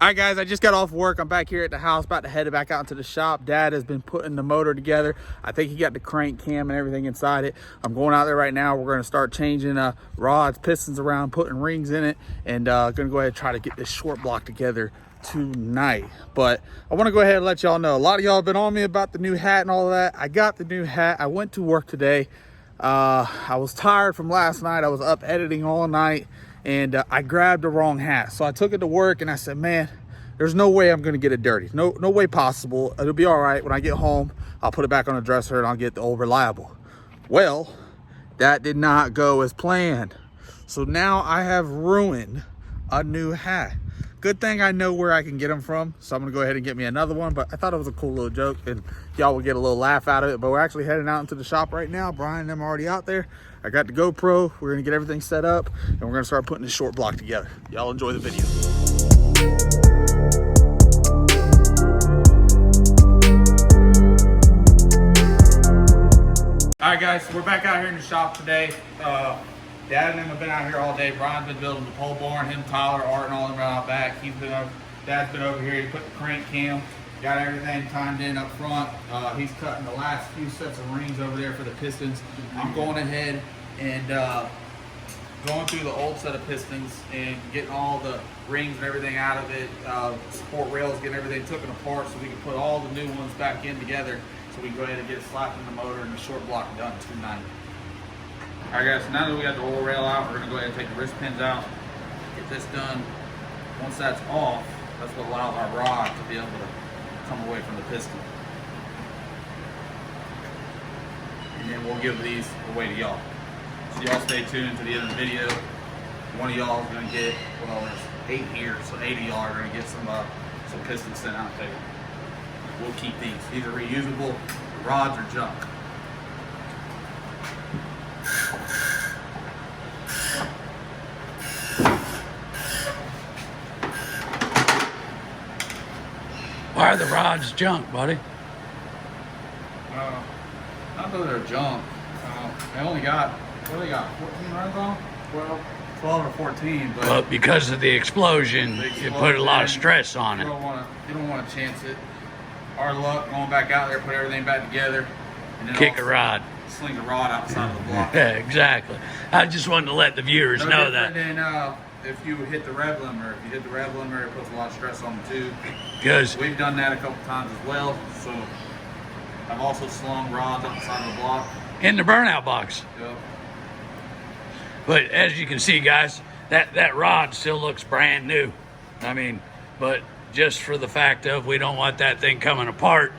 All right, guys, I just got off work. I'm back here at the house, about to head back out into the shop. Dad has been putting the motor together. I think he got the crank cam and everything inside it. I'm going out there right now. We're going to start changing rods, pistons around, putting rings in it, and going to go ahead and try to get this short block together tonight. But I want to go ahead and let y'all know, a lot of y'all have been on me about the new hat and all of that. I got the new hat. I went to work today. I was tired from last night. I was up editing all night, and I grabbed the wrong hat. So I took it to work and I said, man, there's no way I'm gonna get it dirty. No way possible. It'll be all right. When I get home, I'll put it back on the dresser and I'll get the old reliable. Well, that did not go as planned. So now I have ruined a new hat. Good thing I know where I can get them from. So I'm gonna go ahead and get me another one, but I thought it was a cool little joke and y'all will get a little laugh out of it. But we're actually heading out into the shop right now. Brian and them are already out there. I got the GoPro. We're gonna get everything set up and we're gonna start putting this short block together. Y'all enjoy the video. All right, guys, so we're back out here in the shop today. Dad and them have been out here all day. Brian's been building the pole barn. Him, Tyler, Art, and all them are out back. Dad's been over here. He put the crank cam, got everything timed in up front. He's cutting the last few sets of rings over there for the pistons. I'm going ahead and going through the old set of pistons and getting all the rings and everything out of it. Support rails, getting everything taken apart so we can put all the new ones back in together. So we can go ahead and get it slapped in the motor and the short block done tonight. All right, guys, so now that we got the oil rail out, we're gonna go ahead and take the wrist pins out, get this done. Once that's off, that's what allows our rod to be able to come away from the piston. And then we'll give these away to y'all. So y'all stay tuned to the end of the video. One of y'all is gonna get, well, there's 8 here, so 8 of y'all are gonna get some pistons sent out to you. We'll keep these. These are reusable. The rods are junk. Why are the rods junk, buddy? Not that they're junk. They only got, what do they got, 14 runs on? 12 or 14, but... Well, because of the explosion, it put a lot of stress on it. You don't want to chance it. Our luck, going back out there, put everything back together. And then Kick a rod. Sling the rod outside of the block. Yeah, exactly. I just wanted to let the viewers know that. And then if you hit the rev limiter, it puts a lot of stress on them too. Because we've done that a couple times as well. So I've also slung rods outside of the block. In the burnout box. Yep. But as you can see, guys, that rod still looks brand new. I mean, but just for the fact of we don't want that thing coming apart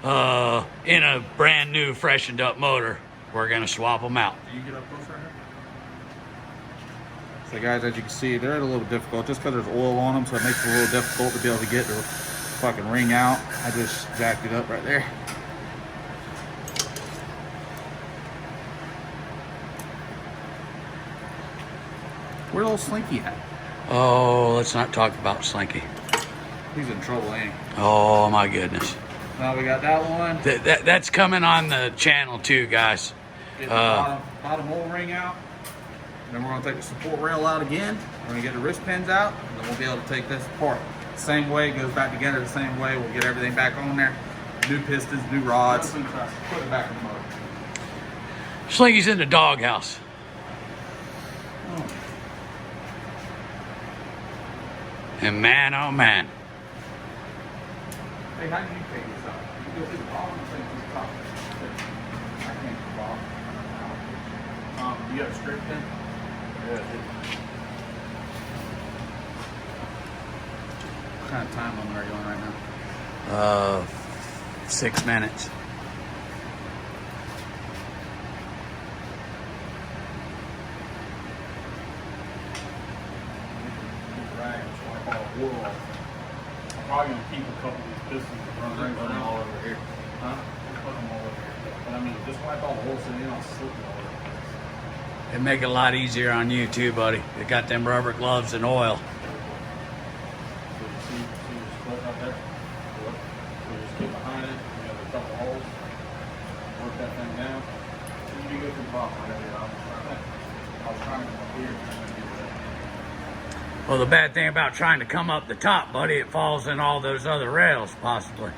in a brand new freshened up motor, we're gonna swap them out. Can you get up close right here? So guys, as you can see, they're a little difficult just because there's oil on them, so it makes it a little difficult to be able to get the fucking ring out. I just jacked it up right there. Where's little Slinky at? Oh, let's not talk about Slinky. He's in trouble, ain't he? Oh my goodness. Now we got that one. That's coming on the channel too, guys. Get the bottom oil ring out. Then we're gonna take the support rail out again. We're gonna get the wrist pins out, and then we'll be able to take this apart. Same way, it goes back together the same way. We'll get everything back on there. New pistons, new rods. Put it back in the motor. Slinky's in the doghouse. Oh. And man, oh man. Hey, how do you take this out? You go through the bottom or take this top? I can't do the bottom. Do you have a straight pin? Yeah, what kind of time limit are you on right now? 6 minutes. I'm probably gonna keep a couple of these pistons and run them all over here. Huh? Put them all over here. But I mean, just wipe all the holes so they don't slip all over the place. It'd make it a lot easier on you too, buddy. They got them rubber gloves and oil. So you see the split right there? So you just get behind it, you have a couple holes, work that thing down. So you can go through the bottom right here. I was trying to come up here. Well, the bad thing about trying to come up the top, buddy, it falls in all those other rails, possibly.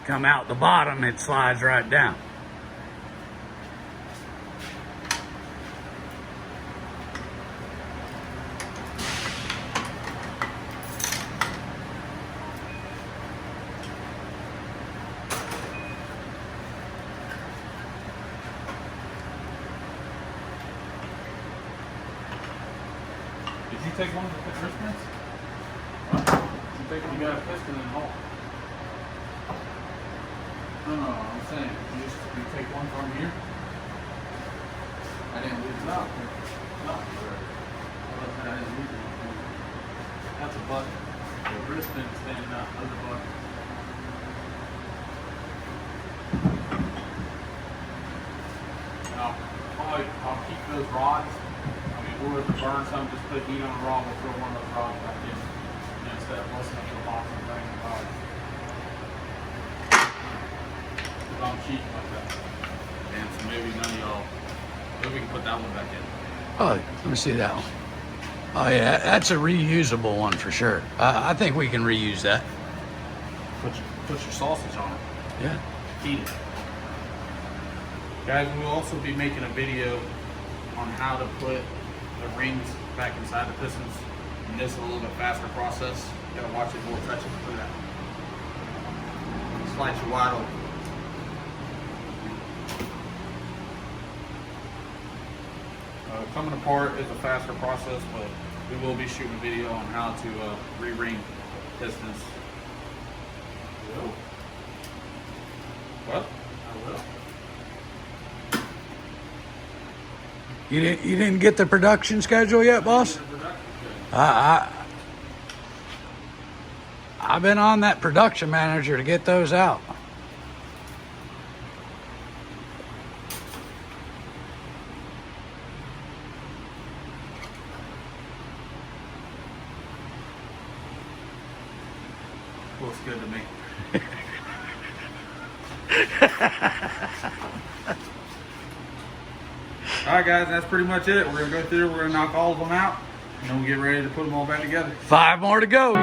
Come out the bottom, it slides right down. Did you take one of the wristbands? What? You got a piston in the hole. No, I'm saying, you take one from here? I didn't lose it. No. I didn't lose it. That's a button. The wristband is standing out, other button. I'll keep those rods. I mean, we'll have to burn some, just put heat on a rod, we'll throw one of those rods back in. And instead of listening to the box and banging the rods. Because I'm cheap like that. And so maybe none of y'all, maybe we can put that one back in. Oh, let me see that one. Oh yeah, that's a reusable one for sure. I think we can reuse that. Put your sausage on it. Yeah. Heat it. Guys, we'll also be making a video on how to put the rings back inside the pistons. And this is a little bit faster process. You gotta watch it more, touch it, look at that. Slice your wide open. Coming apart is a faster process, but we will be shooting a video on how to re-ring pistons. You will? What? I will. You didn't get the production schedule yet, boss? I've been on that production manager to get those out. Looks good to me. Alright guys, that's pretty much it. We're going to go through, we're going to knock all of them out, and then we'll get ready to put them all back together. 5 more to go.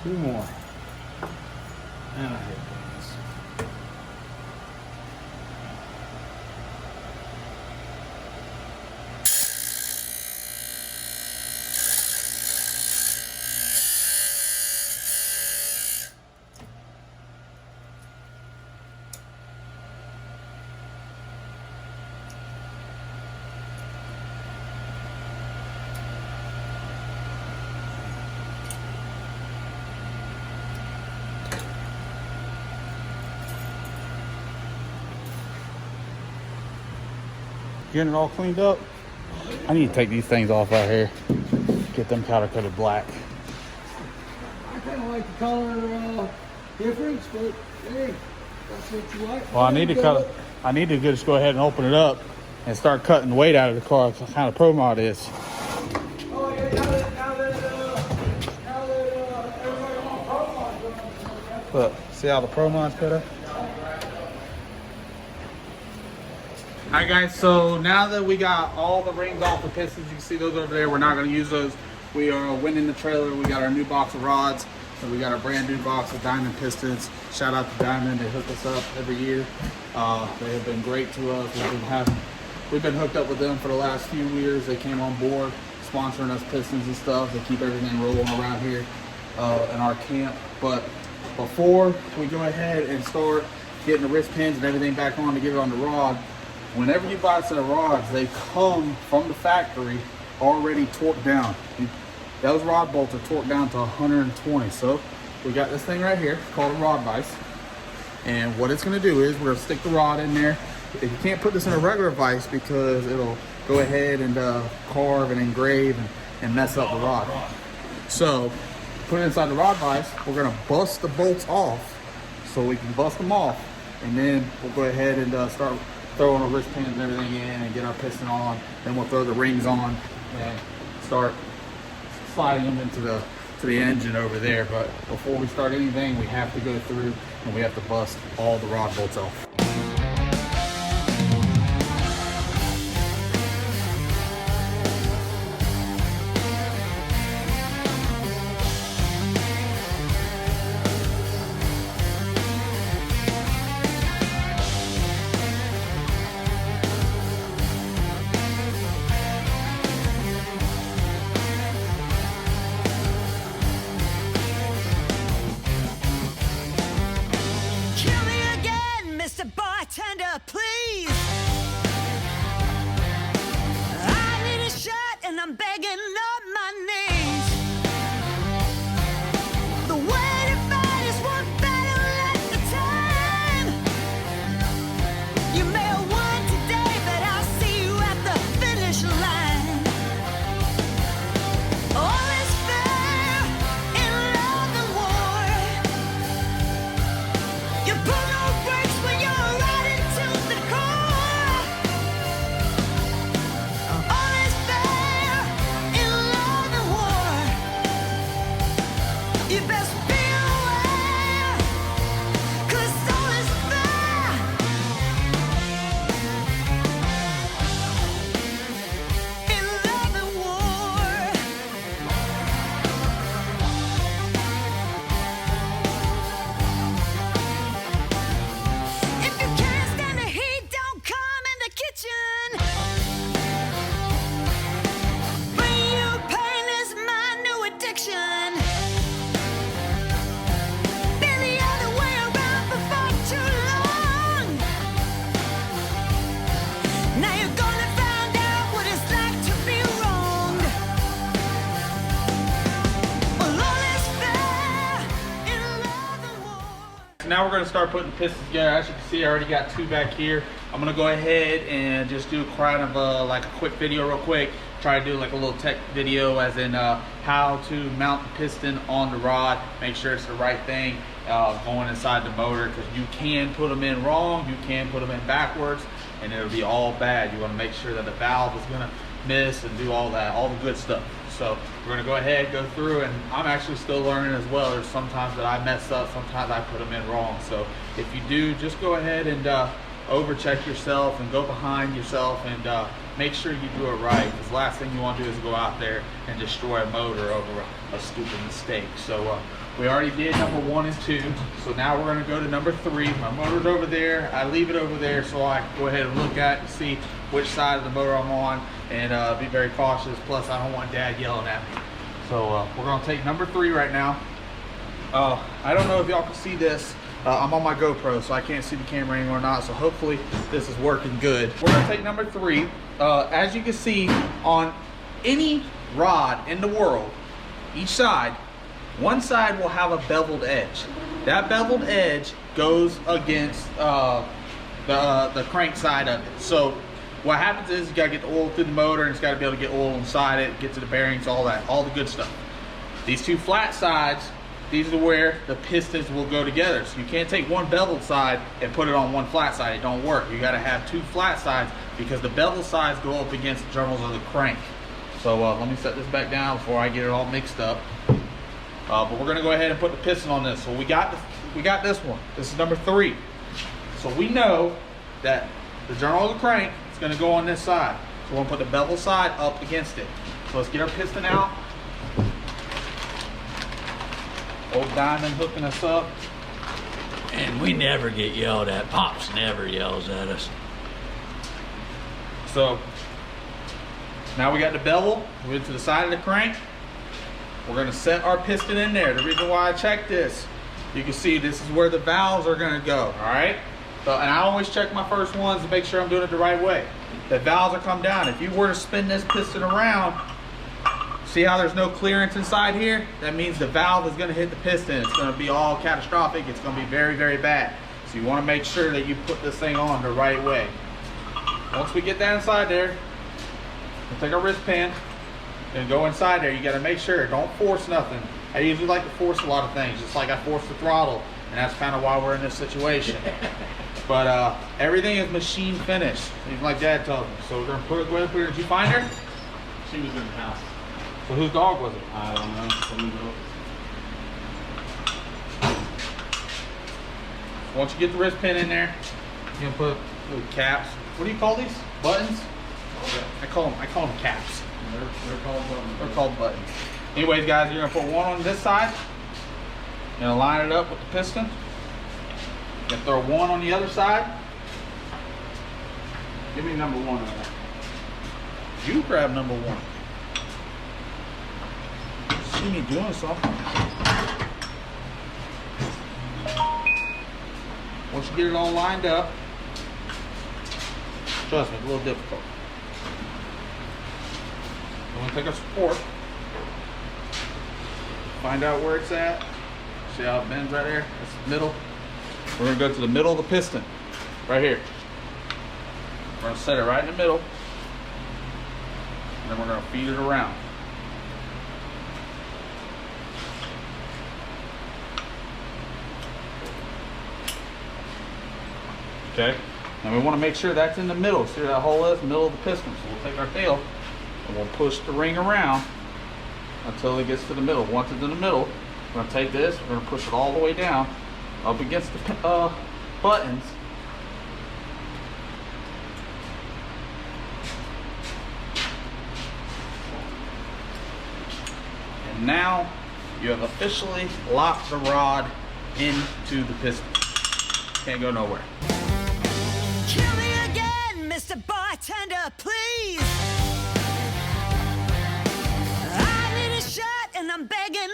Two more. And I hit things. Getting it all cleaned up. I need to take these things off right here. Get them powder coated black. I kind of like the color difference, but hey, that's what you like. Well, I need to cut. I need to just go ahead and open it up and start cutting the weight out of the car. That's how the Pro Mod is. Oh yeah, now that everybody wants Pro Mod. Look, see how the Pro Mod's cut up? Alright guys, so now that we got all the rings off the pistons, you can see those over there, we're not going to use those. We are winning the trailer, we got our new box of rods, so we got our brand new box of Diamond pistons. Shout out to Diamond, they hook us up every year. They have been great to us. We've been hooked up with them for the last few years. They came on board, sponsoring us pistons and stuff. They keep everything rolling around here. in our camp. But before we go ahead and start getting the wrist pins and everything back on to get it on the rod, whenever you buy a set of rods, they come from the factory already torqued down. Those rod bolts are torqued down to 120. So we got this thing right here called a rod vise. And what it's gonna do is we're gonna stick the rod in there. If you can't put this in a regular vise because it'll go ahead and carve and engrave and mess up the rod. So put it inside the rod vise. We're gonna bust the bolts off so we can bust them off. And then we'll go ahead and start throwing the wrist pins and everything in and get our piston on. Then we'll throw the rings on and start sliding them into the engine over there. But before we start anything, we have to go through and we have to bust all the rod bolts off. Please, I need a shot and I'm begging up my knees. The way to fight is one battle at a time. You may have won today, but I'll see you at the finish line. All is fair in love and war. You pull no brakes when you're riding to the core. All is fair in love and war. You best be aware, 'cause all is fair in love and war. If you can't stand the heat, don't come in the kitchen. Bring you pain is my new addiction. Been the other way around before too long. Now you're gonna find out what it's like to be wronged. Well, all is fair in love and war. So now we're gonna start putting the pistons together. As you can see, I already got two back here. I'm gonna go ahead and just do kind of like a quick video real quick. Try to do like a little tech video as in how to mount the piston on the rod. Make sure it's the right thing going inside the motor, because you can put them in wrong, you can put them in backwards, and it'll be all bad. You wanna make sure that the valve is gonna miss and do all that, all the good stuff. So we're gonna go ahead, go through, and I'm actually still learning as well. There's sometimes that I mess up, sometimes I put them in wrong. So if you do, just go ahead and overcheck yourself and go behind yourself and make sure you do it right, because the last thing you want to do is go out there and destroy a motor over a stupid mistake. So we already did number 1 and 2, so now we're going to go to number 3. My motor's over there. I leave it over there so I can go ahead and look at and see which side of the motor I'm on and be very cautious. Plus I don't want Dad yelling at me. So we're going to take number 3 right now. I don't know if y'all can see this. I'm on my GoPro, so I can't see the camera anymore or not, so hopefully this is working good. We're gonna take number 3. As you can see, on any rod in the world, each side, one side will have a beveled edge. That beveled edge goes against the crank side of it. So what happens is you gotta get the oil through the motor, and it's gotta be able to get oil inside it, get to the bearings, all that, all the good stuff. These two flat sides, these are where the pistons will go together. So you can't take one beveled side and put it on one flat side. It don't work. You got to have two flat sides, because the beveled sides go up against the journals of the crank. So let me set this back down before I get it all mixed up. But we're gonna go ahead and put the piston on this. So we got this one. This is number 3. So we know that the journal of the crank is gonna go on this side. So we're gonna put the bevel side up against it. So let's get our piston out. Old Diamond hooking us up. And we never get yelled at. Pops never yells at us. So now we got the bevel. We went to the side of the crank. We're gonna set our piston in there. The reason why I checked this, you can see this is where the valves are gonna go, all right? So, and I always check my first ones to make sure I'm doing it the right way. The valves are come down. If you were to spin this piston around, see how there's no clearance inside here? That means the valve is gonna hit the piston. It's gonna be all catastrophic. It's gonna be very, very bad. So you wanna make sure that you put this thing on the right way. Once we get that inside there, we'll take our wrist pin and go inside there. You gotta make sure, don't force nothing. I usually like to force a lot of things, just like I forced the throttle, and that's kind of why we're in this situation. But everything is machine finished, even like Dad told me. So we're gonna go ahead and put her. Did you find her? She was in the house. So whose dog was it? I don't know. Some Once you get the wrist pin in there, you're gonna put little caps. What do you call these? Buttons? I call them caps. They're called buttons. They're called buttons. Anyways, guys, you're gonna put one on this side. You're gonna line it up with the piston. You're gonna throw one on the other side. Give me number one on that. You grab number one. See me doing something. Once you get it all lined up, trust me, it's a little difficult. I'm gonna take a support, find out where it's at. See how it bends right there? That's the middle. We're gonna go to the middle of the piston, right here. We're gonna set it right in the middle, and then we're gonna feed it around. Okay, and we want to make sure that's in the middle. See where that hole is? Middle of the piston. So we'll take our tail and we'll push the ring around until it gets to the middle. Once it's in the middle, we're going to take this, we're going to push it all the way down up against the buttons. And now you have officially locked the rod into the piston. Can't go nowhere. Kill me again, Mr. Bartender, please. I need a shot and I'm begging